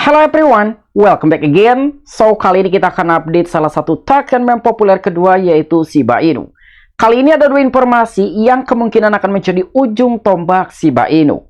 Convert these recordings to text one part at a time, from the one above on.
Hello everyone, welcome back again. So, kali ini kita akan update salah satu token meme populer kedua, yaitu Shiba Inu. Kali ini ada dua informasi yang kemungkinan akan menjadi ujung tombak Shiba Inu.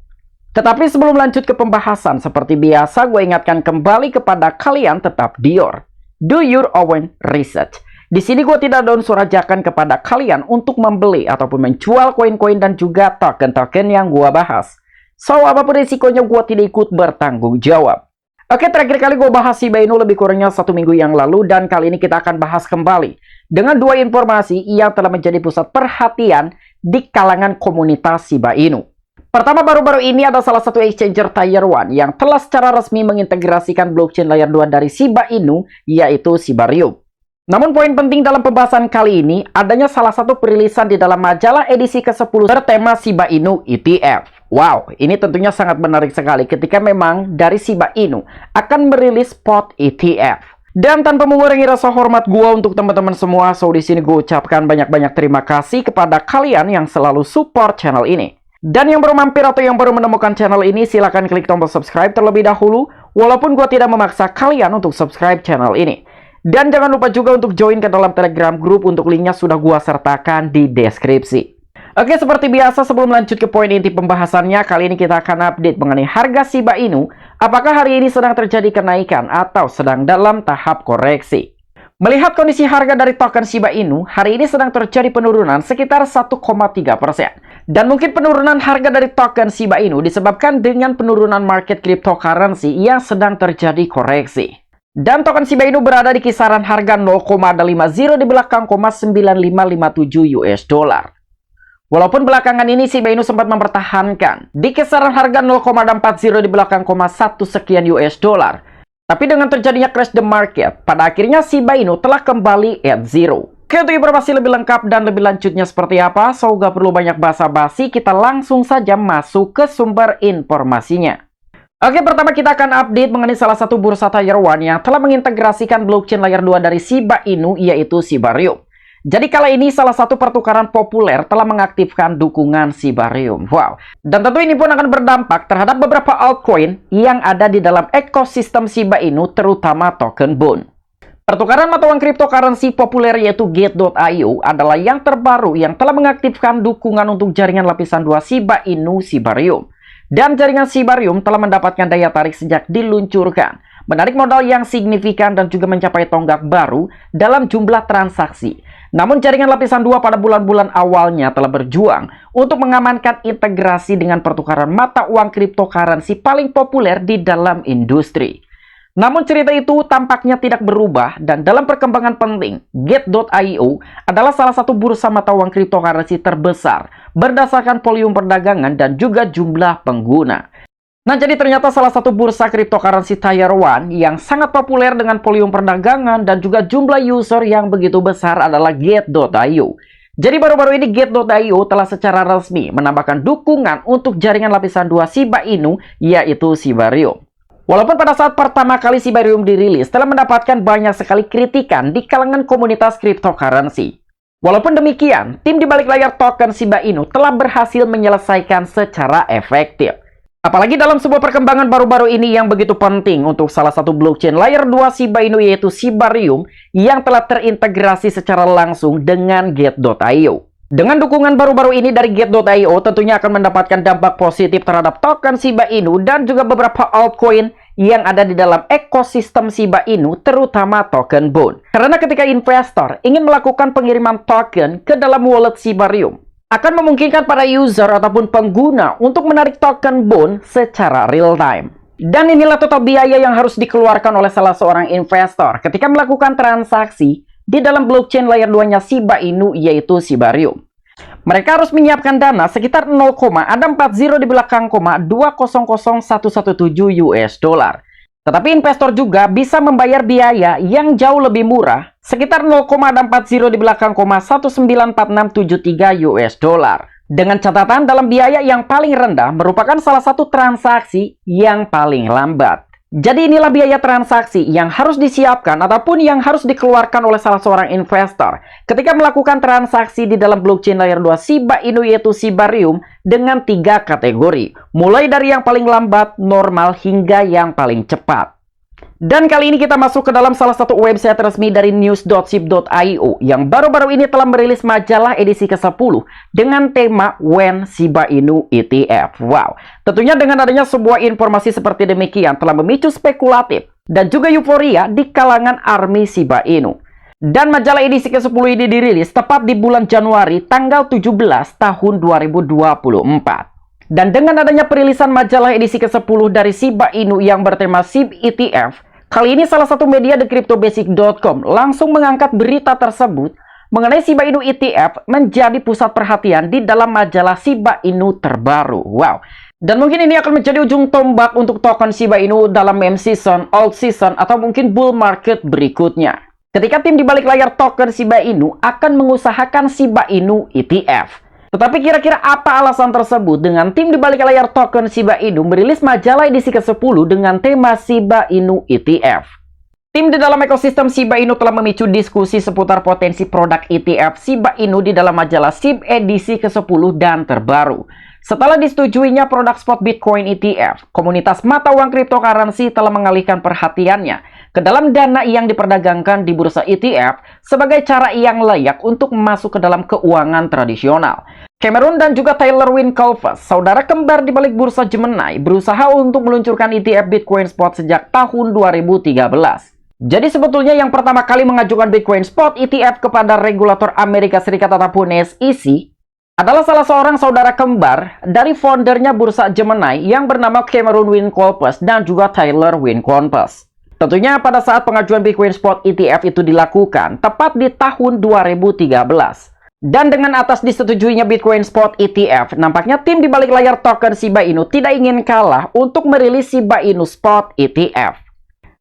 Tetapi sebelum lanjut ke pembahasan, seperti biasa gue ingatkan kembali kepada kalian tetap do your own research. Di sini gue tidak ada unsur ajakan kepada kalian untuk membeli ataupun menjual koin-koin dan juga token-token yang gue bahas. So, apapun risikonya gue tidak ikut bertanggung jawab. Oke, terakhir kali gue bahas Shiba Inu lebih kurangnya 1 minggu yang lalu, dan kali ini kita akan bahas kembali dengan dua informasi yang telah menjadi pusat perhatian di kalangan komunitas Shiba Inu. Pertama, baru-baru ini ada salah satu exchanger Tier 1 yang telah secara resmi mengintegrasikan blockchain layer 2 dari Shiba Inu, yaitu Shibarium. Namun poin penting dalam pembahasan kali ini adanya salah satu perilisan di dalam majalah edisi ke-10 bertema Shiba Inu ETF. Wow, ini tentunya sangat menarik sekali ketika memang dari Shiba Inu akan merilis spot ETF. Dan tanpa mengurangi rasa hormat gua untuk teman-teman semua, so di sini gue ucapkan banyak-banyak terima kasih kepada kalian yang selalu support channel ini. Dan yang baru mampir atau yang baru menemukan channel ini, silahkan klik tombol subscribe terlebih dahulu, walaupun gua tidak memaksa kalian untuk subscribe channel ini. Dan jangan lupa juga untuk join ke dalam Telegram group, untuk linknya sudah gua sertakan di deskripsi. Oke, seperti biasa sebelum lanjut ke poin inti pembahasannya, kali ini kita akan update mengenai harga Shiba Inu. Apakah hari ini sedang terjadi kenaikan atau sedang dalam tahap koreksi? Melihat kondisi harga dari token Shiba Inu, hari ini sedang terjadi penurunan sekitar 1,3%. Dan mungkin penurunan harga dari token Shiba Inu disebabkan dengan penurunan market cryptocurrency yang sedang terjadi koreksi. Dan token Shiba Inu berada di kisaran harga 0,50 di belakang 9557 US dollar. Walaupun belakangan ini Shiba Inu sempat mempertahankan di kisaran harga 0,40 di belakang 1 sekian US dollar. Tapi dengan terjadinya crash the market, pada akhirnya Shiba Inu telah kembali at zero. Oke, untuk informasi lebih lengkap dan lebih lanjutnya seperti apa, so gak perlu banyak basa-basi, kita langsung saja masuk ke sumber informasinya. Oke, pertama kita akan update mengenai salah satu bursa Tier 1 yang telah mengintegrasikan blockchain layer 2 dari Shiba Inu, yaitu Shibarium. Jadi kali ini salah satu pertukaran populer telah mengaktifkan dukungan Shibarium. Wow. Dan tentu ini pun akan berdampak terhadap beberapa altcoin yang ada di dalam ekosistem Shiba Inu, terutama token Bond. Pertukaran mata uang cryptocurrency populer yaitu Gate.io adalah yang terbaru yang telah mengaktifkan dukungan untuk jaringan lapisan 2 Shiba Inu Shibarium. Dan jaringan Shibarium telah mendapatkan daya tarik sejak diluncurkan, menarik modal yang signifikan dan juga mencapai tonggak baru dalam jumlah transaksi. Namun jaringan lapisan 2 pada bulan-bulan awalnya telah berjuang untuk mengamankan integrasi dengan pertukaran mata uang cryptocurrency paling populer di dalam industri. Namun cerita itu tampaknya tidak berubah, dan dalam perkembangan penting, Gate.io adalah salah satu bursa mata uang cryptocurrency terbesar berdasarkan volume perdagangan dan juga jumlah pengguna. Nah, jadi ternyata salah satu bursa cryptocurrency Tier 1 yang sangat populer dengan volume perdagangan dan juga jumlah user yang begitu besar adalah Gate.io. Jadi baru-baru ini Gate.io telah secara resmi menambahkan dukungan untuk jaringan lapisan 2 Shiba Inu, yaitu Shibarium. Walaupun pada saat pertama kali Shibarium dirilis telah mendapatkan banyak sekali kritikan di kalangan komunitas cryptocurrency. Walaupun demikian, tim di balik layar token Shiba Inu telah berhasil menyelesaikan secara efektif. Apalagi dalam sebuah perkembangan baru-baru ini yang begitu penting untuk salah satu blockchain layer 2 Shiba Inu, yaitu Shibarium, yang telah terintegrasi secara langsung dengan Gate.io. Dengan dukungan baru-baru ini dari Gate.io, tentunya akan mendapatkan dampak positif terhadap token Shiba Inu dan juga beberapa altcoin yang ada di dalam ekosistem Shiba Inu, terutama token Bond. Karena ketika investor ingin melakukan pengiriman token ke dalam wallet Shibarium, akan memungkinkan para user ataupun pengguna untuk menarik token Bond secara real time. Dan inilah total biaya yang harus dikeluarkan oleh salah seorang investor ketika melakukan transaksi di dalam blockchain layer 2-nya Shiba Inu, yaitu Shibarium. Mereka harus menyiapkan dana sekitar 0,40 di belakang 200.117 US dollar. Tetapi investor juga bisa membayar biaya yang jauh lebih murah, sekitar 0,40 di belakang 194.673 US dollar. Dengan catatan dalam biaya yang paling rendah merupakan salah satu transaksi yang paling lambat. Jadi inilah biaya transaksi yang harus disiapkan ataupun yang harus dikeluarkan oleh salah seorang investor ketika melakukan transaksi di dalam blockchain layer 2 Shiba Inu, yaitu Shibarium, dengan 3 kategori, mulai dari yang paling lambat, normal, hingga yang paling cepat. Dan kali ini kita masuk ke dalam salah satu website resmi dari news.sib.io yang baru-baru ini telah merilis majalah edisi ke-10 dengan tema When Shiba Inu ETF. Wow, tentunya dengan adanya sebuah informasi seperti demikian telah memicu spekulatif dan juga euforia di kalangan army Shiba Inu. Dan majalah edisi ke-10 ini dirilis tepat di bulan Januari tanggal 17 tahun 2024. Dan dengan adanya perilisan majalah edisi ke-10 dari Shiba Inu yang bertema SHIB ETF, kali ini salah satu media thecryptobasic.com langsung mengangkat berita tersebut mengenai Shiba Inu ETF menjadi pusat perhatian di dalam majalah Shiba Inu terbaru. Wow. Dan mungkin ini akan menjadi ujung tombak untuk token Shiba Inu dalam meme season, old season, atau mungkin bull market berikutnya. Ketika tim di balik layar token Shiba Inu akan mengusahakan Shiba Inu ETF. Tetapi kira-kira apa alasan tersebut dengan tim di balik layar token Shiba Inu merilis majalah edisi ke-10 dengan tema Shiba Inu ETF? Tim di dalam ekosistem Shiba Inu telah memicu diskusi seputar potensi produk ETF Shiba Inu di dalam majalah SHIB edisi ke-10 dan terbaru. Setelah disetujuinya produk spot Bitcoin ETF, komunitas mata uang cryptocurrency telah mengalihkan perhatiannya ke dalam dana yang diperdagangkan di bursa ETF sebagai cara yang layak untuk masuk ke dalam keuangan tradisional. Cameron dan juga Taylor Winklevoss, saudara kembar di balik bursa Gemini, berusaha untuk meluncurkan ETF Bitcoin Spot sejak tahun 2013. Jadi sebetulnya yang pertama kali mengajukan Bitcoin Spot ETF kepada regulator Amerika Serikat ataupun SEC adalah salah seorang saudara kembar dari foundernya bursa Gemini yang bernama Cameron Winklevoss dan juga Taylor Winklevoss. Tentunya pada saat pengajuan Bitcoin Spot ETF itu dilakukan tepat di tahun 2013. Dan dengan atas disetujuinya Bitcoin Spot ETF, nampaknya tim di balik layar token Shiba Inu tidak ingin kalah untuk merilis Shiba Inu Spot ETF.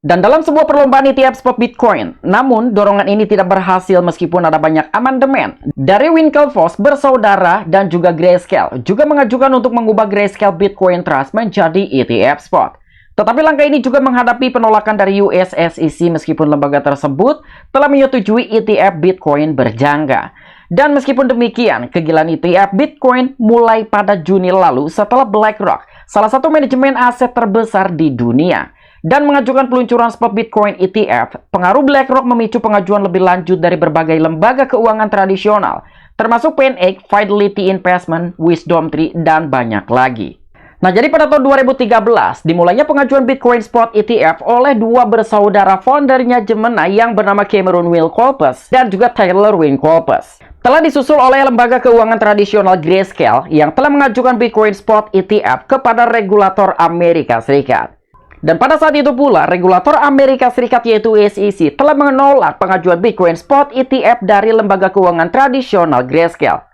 Dan dalam sebuah perlombaan ETF Spot Bitcoin, namun dorongan ini tidak berhasil meskipun ada banyak amandemen. Dari Winklevoss bersaudara dan juga Grayscale juga mengajukan untuk mengubah Grayscale Bitcoin Trust menjadi ETF Spot. Tetapi langkah ini juga menghadapi penolakan dari US SEC meskipun lembaga tersebut telah menyetujui ETF Bitcoin berjangka. Dan meskipun demikian, kegilaan ETF Bitcoin mulai pada Juni lalu setelah BlackRock, salah satu manajemen aset terbesar di dunia, dan mengajukan peluncuran spot Bitcoin ETF. Pengaruh BlackRock memicu pengajuan lebih lanjut dari berbagai lembaga keuangan tradisional, termasuk PNX, Fidelity Investment, WisdomTree, dan banyak lagi. Nah, jadi pada tahun 2013, dimulainya pengajuan Bitcoin Spot ETF oleh dua bersaudara foundernya Gemini yang bernama Cameron Winklevoss dan juga Taylor Winklevoss. Telah disusul oleh lembaga keuangan tradisional Grayscale yang telah mengajukan Bitcoin Spot ETF kepada regulator Amerika Serikat. Dan pada saat itu pula, regulator Amerika Serikat yaitu SEC telah menolak pengajuan Bitcoin Spot ETF dari lembaga keuangan tradisional Grayscale.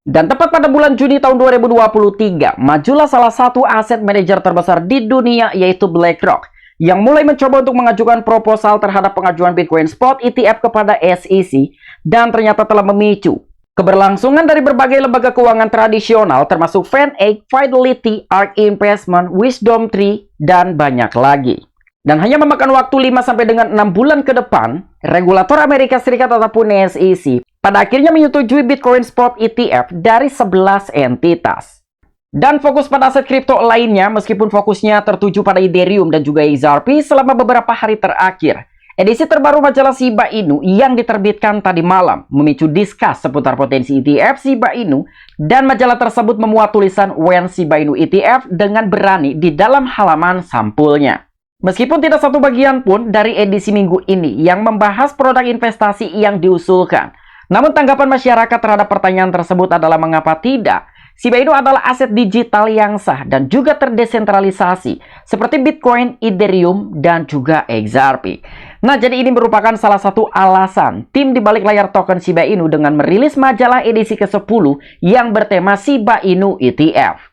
Dan tepat pada bulan Juni tahun 2023, majulah salah satu aset manajer terbesar di dunia yaitu BlackRock yang mulai mencoba untuk mengajukan proposal terhadap pengajuan Bitcoin Spot ETF kepada SEC dan ternyata telah memicu keberlangsungan dari berbagai lembaga keuangan tradisional termasuk FNX, Fidelity, ARK Investment, WisdomTree, dan banyak lagi. Dan hanya memakan waktu 5 sampai dengan 6 bulan ke depan, regulator Amerika Serikat ataupun SEC pada akhirnya menyetujui Bitcoin Spot ETF dari 11 entitas. Dan fokus pada aset kripto lainnya meskipun fokusnya tertuju pada Ethereum dan juga XRP selama beberapa hari terakhir. Edisi terbaru majalah Shiba Inu yang diterbitkan tadi malam memicu diskus seputar potensi ETF Shiba Inu dan majalah tersebut memuat tulisan When Shiba Inu ETF dengan berani di dalam halaman sampulnya. Meskipun tidak satu bagian pun dari edisi minggu ini yang membahas produk investasi yang diusulkan, namun tanggapan masyarakat terhadap pertanyaan tersebut adalah mengapa tidak? Shiba Inu adalah aset digital yang sah dan juga terdesentralisasi seperti Bitcoin, Ethereum, dan juga XRP. Nah, jadi ini merupakan salah satu alasan tim di balik layar token Shiba Inu dengan merilis majalah edisi ke-10 yang bertema Shiba Inu ETF.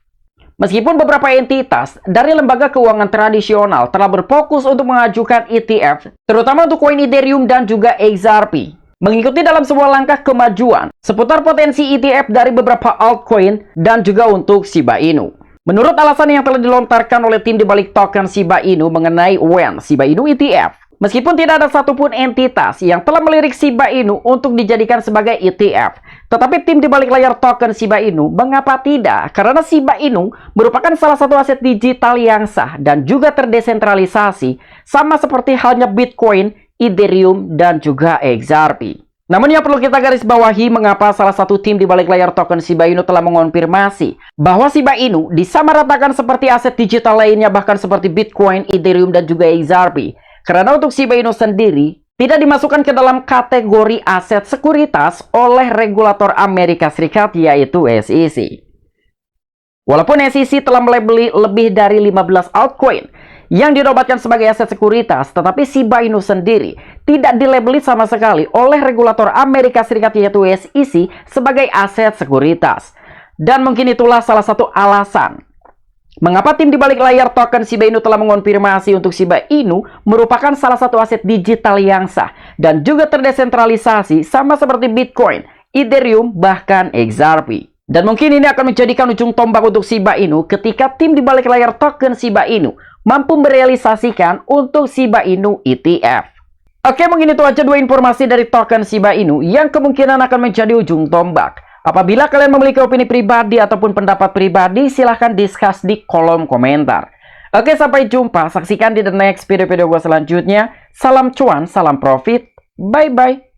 Meskipun beberapa entitas dari lembaga keuangan tradisional telah berfokus untuk mengajukan ETF, terutama untuk koin Ethereum dan juga XRP, mengikuti dalam sebuah langkah kemajuan seputar potensi ETF dari beberapa altcoin dan juga untuk Shiba Inu. Menurut alasan yang telah dilontarkan oleh tim di balik token Shiba Inu mengenai When Shiba Inu ETF, Meskipun tidak ada satupun entitas yang telah melirik Shiba Inu untuk dijadikan sebagai ETF, tetapi tim di balik layar token Shiba Inu mengapa tidak? Karena Shiba Inu merupakan salah satu aset digital yang sah dan juga terdesentralisasi, sama seperti halnya Bitcoin, Ethereum, dan juga XRP. Namun yang perlu kita garis bawahi mengapa salah satu tim di balik layar token Shiba Inu telah mengonfirmasi bahwa Shiba Inu disamaratakan seperti aset digital lainnya, bahkan seperti Bitcoin, Ethereum, dan juga XRP. Karena untuk Shiba Inu sendiri tidak dimasukkan ke dalam kategori aset sekuritas oleh regulator Amerika Serikat, yaitu SEC. Walaupun SEC telah melabeli lebih dari 15 altcoin yang dinobatkan sebagai aset sekuritas, tetapi Shiba Inu sendiri tidak dilabeli sama sekali oleh regulator Amerika Serikat, yaitu SEC, sebagai aset sekuritas. Dan mungkin itulah salah satu alasan mengapa tim di balik layar token Shiba Inu telah mengonfirmasi untuk Shiba Inu merupakan salah satu aset digital yang sah dan juga terdesentralisasi, sama seperti Bitcoin, Ethereum, bahkan XRP. Dan mungkin ini akan menjadikan ujung tombak untuk Shiba Inu ketika tim di balik layar token Shiba Inu mampu merealisasikan untuk Shiba Inu ETF. Oke, mungkin itu aja dua informasi dari token Shiba Inu yang kemungkinan akan menjadi ujung tombak. Apabila kalian memiliki opini pribadi ataupun pendapat pribadi, silahkan discuss di kolom komentar. Oke, sampai jumpa. Saksikan di the next video-video gue selanjutnya. Salam cuan, salam profit. Bye-bye.